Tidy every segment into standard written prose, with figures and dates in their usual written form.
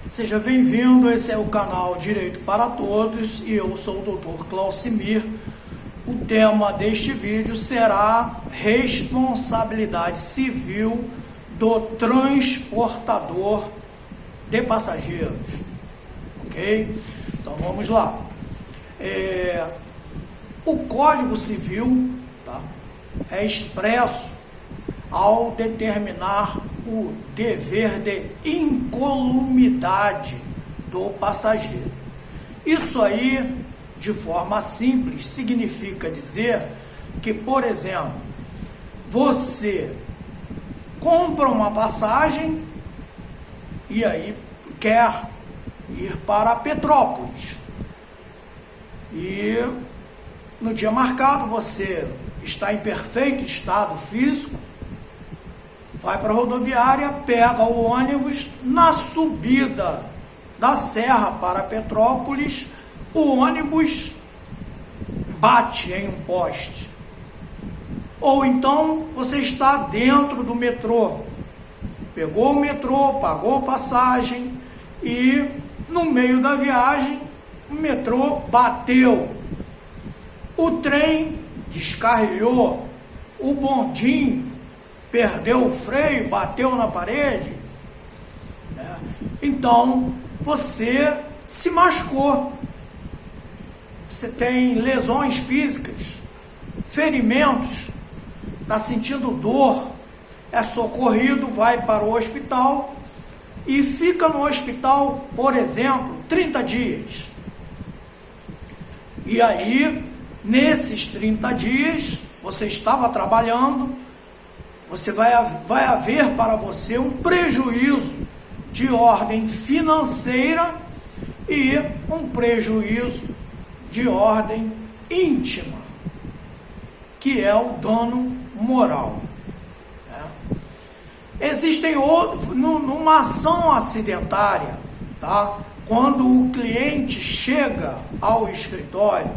Seja bem-vindo, esse é o canal Direito para Todos e eu sou o Dr. Claucimir. O tema deste vídeo será responsabilidade civil do transportador de passageiros, ok? Então vamos lá. O Código Civil, tá, é expresso ao determinar o dever de incolumidade do passageiro. Isso aí, de forma simples, significa dizer que, por exemplo, você compra uma passagem e aí quer ir para Petrópolis. E no dia marcado você está em perfeito estado físico, vai para a rodoviária, pega o ônibus, na subida da serra para Petrópolis, o ônibus bate em um poste. Ou então você está dentro do metrô, pegou o metrô, pagou passagem e no meio da viagem o metrô bateu. O trem descarrilhou, o bondinho perdeu o freio, bateu na parede, né? Então você se machucou, você tem lesões físicas, ferimentos, está sentindo dor, é socorrido, vai para o hospital e fica no hospital, por exemplo, 30 dias. E aí, nesses 30 dias, você estava trabalhando, vai haver para você um prejuízo de ordem financeira e um prejuízo de ordem íntima, que é o dano moral. Existem outros, numa ação acidentária, tá? Quando o cliente chega ao escritório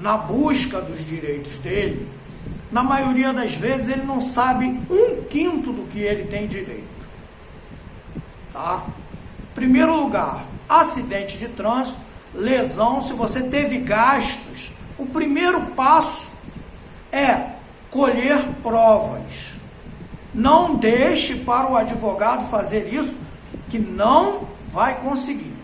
na busca dos direitos dele, na maioria das vezes ele não sabe 1/5 do que ele tem direito. Tá? Primeiro lugar, acidente de trânsito, lesão, se você teve gastos, o primeiro passo é colher provas. Não deixe para o advogado fazer isso, que não vai conseguir.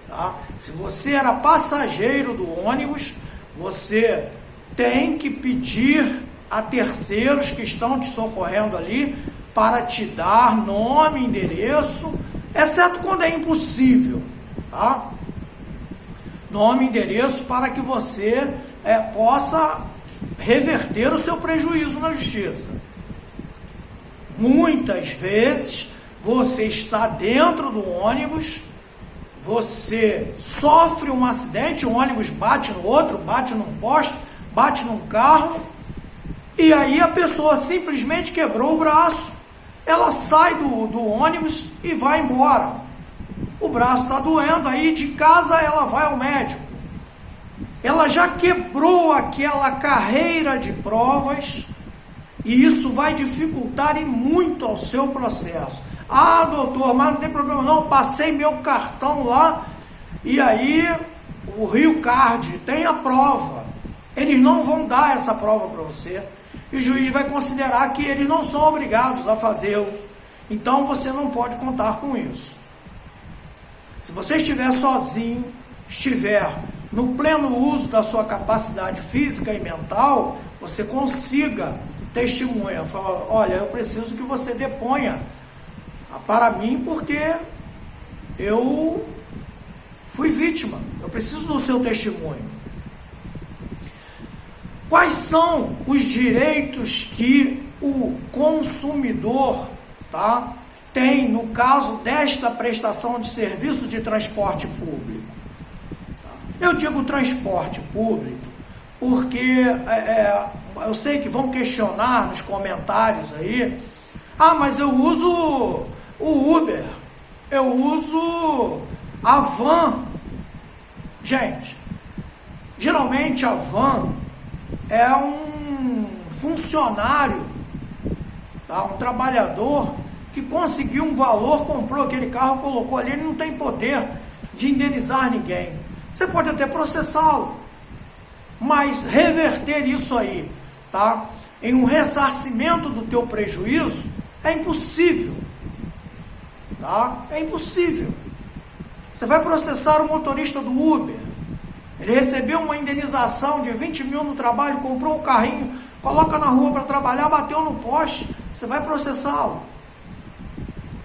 Tá? Se você era passageiro do ônibus, você tem que pedir a terceiros que estão te socorrendo ali para te dar nome, endereço, exceto quando é impossível, tá? Nome, endereço, para que você possa reverter o seu prejuízo na justiça. Muitas vezes você está dentro do ônibus, você sofre um acidente, o ônibus bate no outro, bate num poste, bate num carro, e aí a pessoa simplesmente quebrou o braço, ela sai do ônibus e vai embora. O braço está doendo, aí de casa ela vai ao médico. Ela já quebrou aquela carreira de provas, e isso vai dificultar e muito ao seu processo. Ah, doutor, mas não tem problema não, passei meu cartão lá, e aí o Rio Card tem a prova. Eles não vão dar essa prova para você, e o juiz vai considerar que eles não são obrigados a fazê-lo. Então você não pode contar com isso. Se você estiver sozinho, estiver no pleno uso da sua capacidade física e mental, você consiga testemunha, fala: olha, eu preciso que você deponha para mim porque eu fui vítima, eu preciso do seu testemunho. Quais são os direitos que o consumidor, tá, tem no caso desta prestação de serviço de transporte público? Eu digo transporte público porque eu sei que vão questionar nos comentários aí: ah, mas eu uso o Uber, eu uso a van. Gente, geralmente a van é um funcionário, tá? Um trabalhador que conseguiu um valor, comprou aquele carro, colocou ali, ele não tem poder de indenizar ninguém. Você pode até processá-lo, mas reverter isso aí, tá, em um ressarcimento do teu prejuízo é impossível, tá? É impossível. Você vai processar o motorista do Uber, ele recebeu uma indenização de 20 mil no trabalho, comprou um carrinho, coloca na rua para trabalhar, bateu no poste, você vai processá-lo.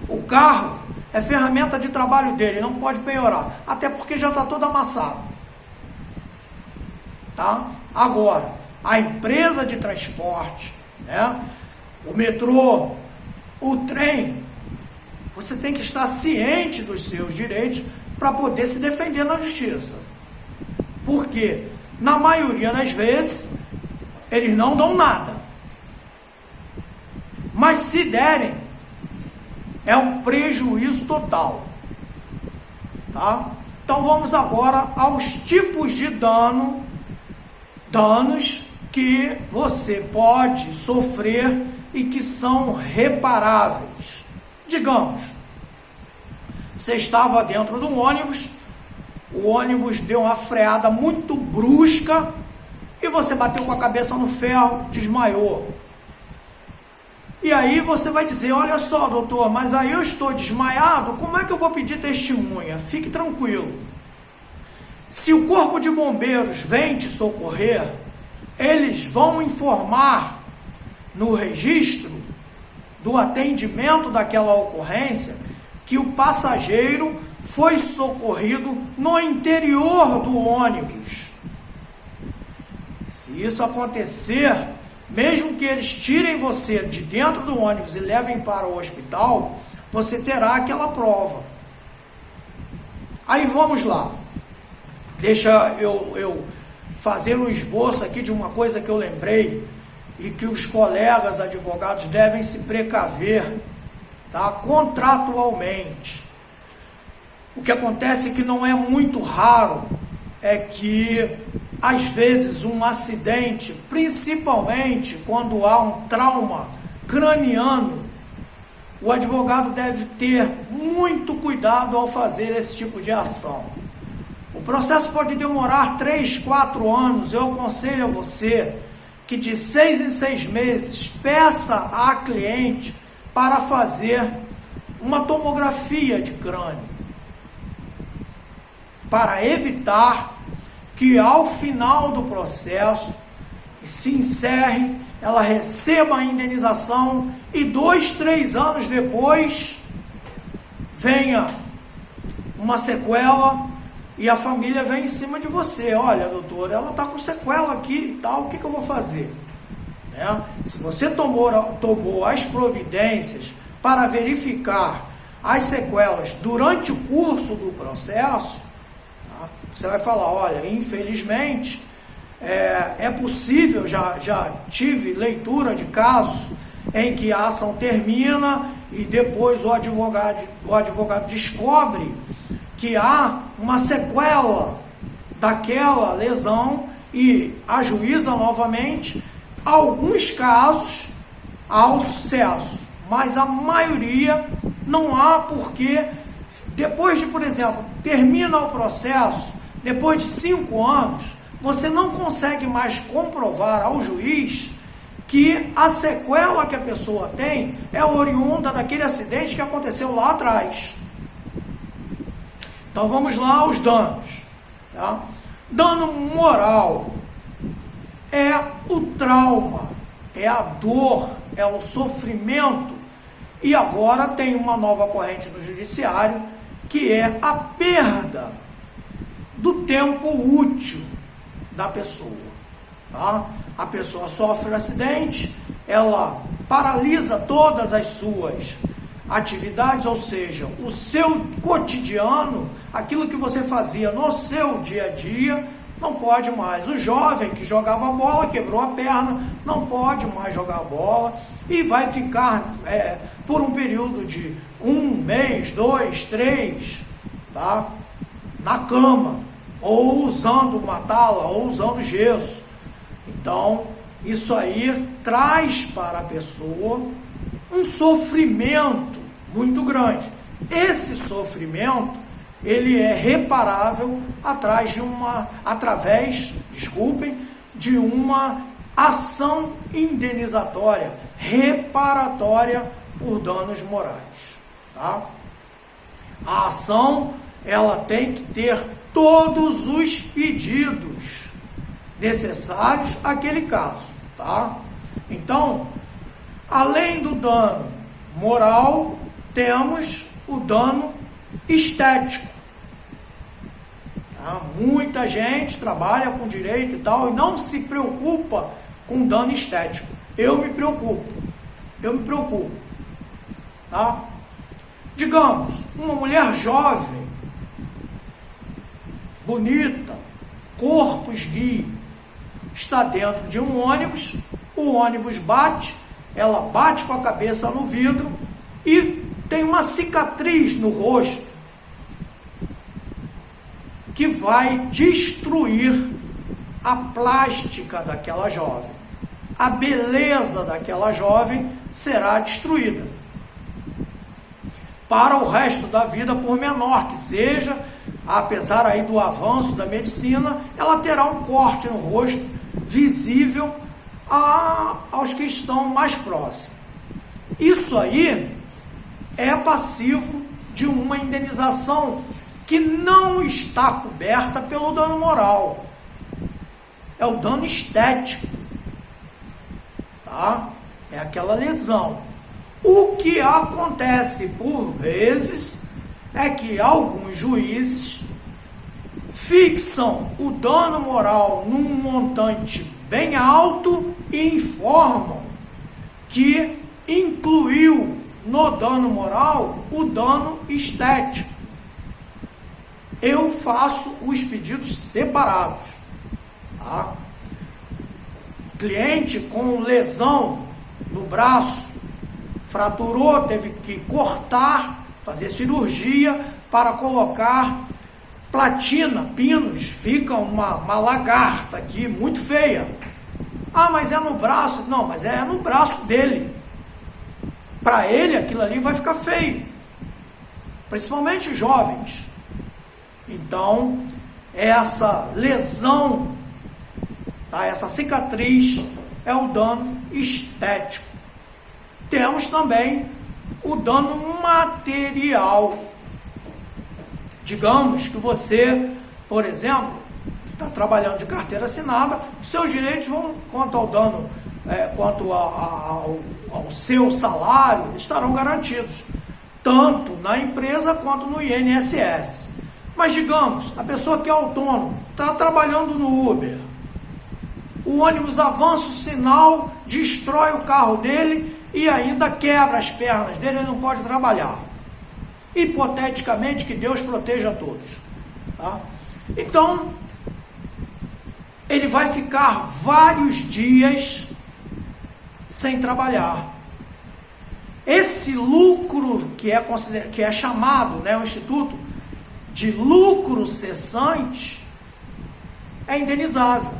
O carro é ferramenta de trabalho dele, não pode penhorar, até porque já está todo amassado, tá? Agora, a empresa de transporte, né, o metrô, o trem, você tem que estar ciente dos seus direitos para poder se defender na justiça. Porque, na maioria das vezes, eles não dão nada. Mas se derem, é um prejuízo total. Tá? Então vamos agora aos tipos de danos que você pode sofrer e que são reparáveis. Digamos, você estava dentro de um ônibus, o ônibus deu uma freada muito brusca e você bateu com a cabeça no ferro, desmaiou. E aí você vai dizer, olha só, doutor, mas aí eu estou desmaiado, como é que eu vou pedir testemunha? Fique tranquilo. Se o corpo de bombeiros vem te socorrer, eles vão informar no registro do atendimento daquela ocorrência que o passageiro foi socorrido no interior do ônibus. Se isso acontecer, mesmo que eles tirem você de dentro do ônibus e levem para o hospital, você terá aquela prova. Aí vamos lá. Deixa eu fazer um esboço aqui de uma coisa que eu lembrei e que os colegas advogados devem se precaver, tá? Contratualmente. O que acontece é que não é muito raro, é que às vezes um acidente, principalmente quando há um trauma craniano, o advogado deve ter muito cuidado ao fazer esse tipo de ação. O processo pode demorar 3, 4 anos. Eu aconselho a você que de 6 em 6 meses peça à cliente para fazer uma tomografia de crânio, para evitar que ao final do processo se encerre, ela receba a indenização e 2, 3 anos depois venha uma sequela e a família vem em cima de você. Olha, doutor, ela está com sequela aqui e tal, o que eu vou fazer? Né? Se você tomou as providências para verificar as sequelas durante o curso do processo, tá? Você vai falar, olha, infelizmente, é possível, já tive leitura de casos em que a ação termina e depois o advogado descobre que há uma sequela daquela lesão e ajuiza novamente. Alguns casos há o sucesso, mas a maioria não há, porque depois de, por exemplo, termina o processo, depois de 5 anos, você não consegue mais comprovar ao juiz que a sequela que a pessoa tem é oriunda daquele acidente que aconteceu lá atrás. Então vamos lá aos danos. Tá? Dano moral é o trauma, é a dor, é o sofrimento. E agora tem uma nova corrente no judiciário, que é a perda do tempo útil da pessoa. Tá? A pessoa sofre um acidente, ela paralisa todas as suas atividades, ou seja, o seu cotidiano, aquilo que você fazia no seu dia a dia, não pode mais. O jovem que jogava bola, quebrou a perna, não pode mais jogar bola e vai ficar por um período de 1 mês, 2, 3, tá? Na cama, ou usando uma tala, ou usando gesso. Então, isso aí traz para a pessoa um sofrimento muito grande. Esse sofrimento, ele é reparável através de uma ação indenizatória, reparatória por danos morais. Tá? A ação, ela tem que ter todos os pedidos necessários àquele caso. Tá? Então, além do dano moral, temos o dano estético. Tá? Muita gente trabalha com direito e tal e não se preocupa com dano estético. Eu me preocupo. Tá? Digamos, uma mulher jovem, bonita, corpo esguio, está dentro de um ônibus, o ônibus bate, ela bate com a cabeça no vidro e tem uma cicatriz no rosto que vai destruir a plástica daquela jovem. A beleza daquela jovem será destruída. Para o resto da vida, por menor que seja, apesar aí do avanço da medicina, ela terá um corte no rosto visível aos que estão mais próximos. Isso aí é passivo de uma indenização que não está coberta pelo dano moral. É o dano estético. Tá? É aquela lesão. O que acontece por vezes é que alguns juízes fixam o dano moral num montante bem alto e informam que incluiu no dano moral o dano estético. Eu faço os pedidos separados. Tá? Cliente com lesão no braço, fraturou, teve que cortar, fazer cirurgia para colocar platina, pinos, fica uma lagarta aqui, muito feia. Ah, mas é no braço? Não, mas é no braço dele. Para ele, aquilo ali vai ficar feio. Principalmente os jovens. Então, essa lesão, tá? Essa cicatriz é o dano estético. Temos também o dano material. Digamos que você, por exemplo, está trabalhando de carteira assinada, seus direitos vão, quanto ao dano, quanto ao seu salário, estarão garantidos, tanto na empresa quanto no INSS. Mas digamos, a pessoa que é autônomo, está trabalhando no Uber, o ônibus avança o sinal, destrói o carro dele e ainda quebra as pernas dele, ele não pode trabalhar. Hipoteticamente, que Deus proteja a todos. Tá? Então, ele vai ficar vários dias sem trabalhar. Esse lucro que é chamado, né, o Instituto de lucro cessante, é indenizável.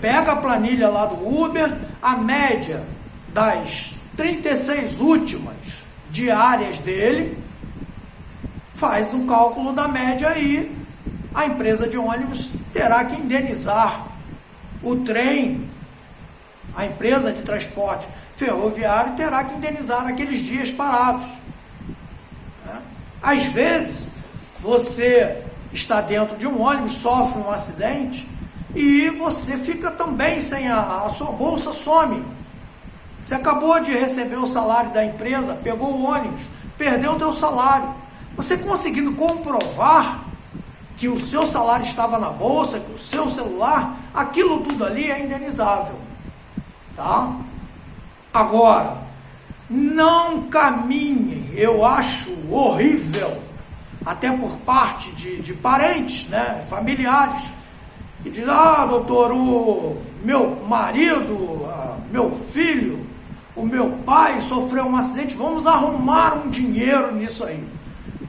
Pega a planilha lá do Uber, a média das 36 últimas diárias dele, faz um cálculo da média e a empresa de ônibus terá que indenizar o trem, a empresa de transporte ferroviário terá que indenizar aqueles dias parados. Às vezes, você está dentro de um ônibus, sofre um acidente e você fica também sem a sua bolsa, some. Você acabou de receber o salário da empresa, pegou o ônibus, perdeu o teu salário. Você conseguindo comprovar que o seu salário estava na bolsa, que o seu celular, aquilo tudo ali é indenizável. Tá? Agora, não caminhem, eu acho horrível, até por parte de parentes, né, familiares, que dizem, doutor, o meu marido, meu filho, o meu pai sofreu um acidente, vamos arrumar um dinheiro nisso aí.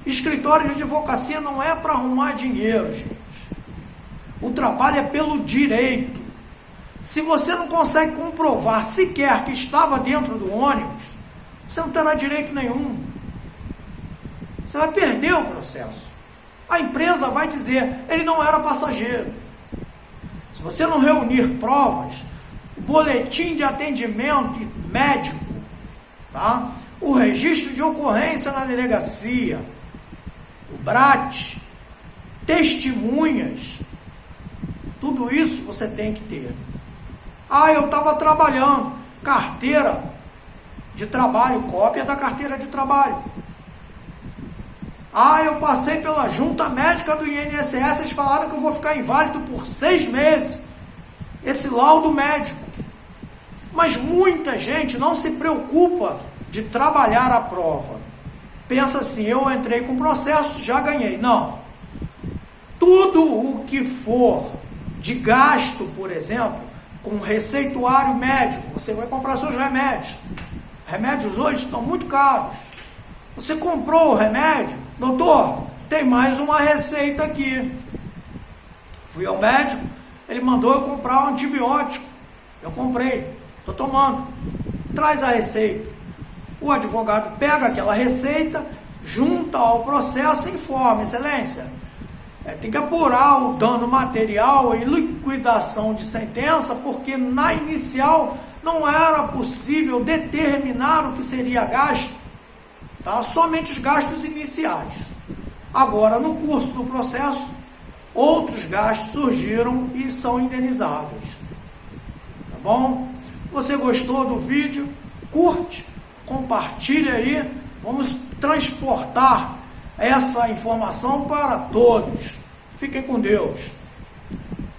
Escritório de advocacia não é para arrumar dinheiro, gente. O trabalho é pelo direito. Se você não consegue comprovar sequer que estava dentro do ônibus, você não terá direito nenhum. Você vai perder o processo. A empresa vai dizer, ele não era passageiro. Se você não reunir provas, o boletim de atendimento médico, tá? O registro de ocorrência na delegacia, o BRAT, testemunhas, tudo isso você tem que ter. Ah, eu estava trabalhando, carteira de trabalho, cópia da carteira de trabalho. Ah, eu passei pela junta médica do INSS, eles falaram que eu vou ficar inválido por 6 meses. Esse laudo médico. Mas muita gente não se preocupa de trabalhar a prova. Pensa assim, eu entrei com processo, já ganhei. Não. Tudo o que for de gasto, por exemplo, com receituário médico, você vai comprar seus remédios. Remédios hoje estão muito caros. Você comprou o remédio, doutor, tem mais uma receita aqui. Fui ao médico, ele mandou eu comprar um antibiótico. Eu comprei, estou tomando. Traz a receita. O advogado pega aquela receita, junta ao processo e informa, excelência, tem que apurar o dano material e liquidação de sentença, porque na inicial não era possível determinar o que seria gasto, tá? Somente os gastos iniciais. Agora, no curso do processo, outros gastos surgiram e são indenizáveis. Tá bom? Você gostou do vídeo? Curte, compartilha aí, vamos transportar essa informação para todos. Fiquem com Deus.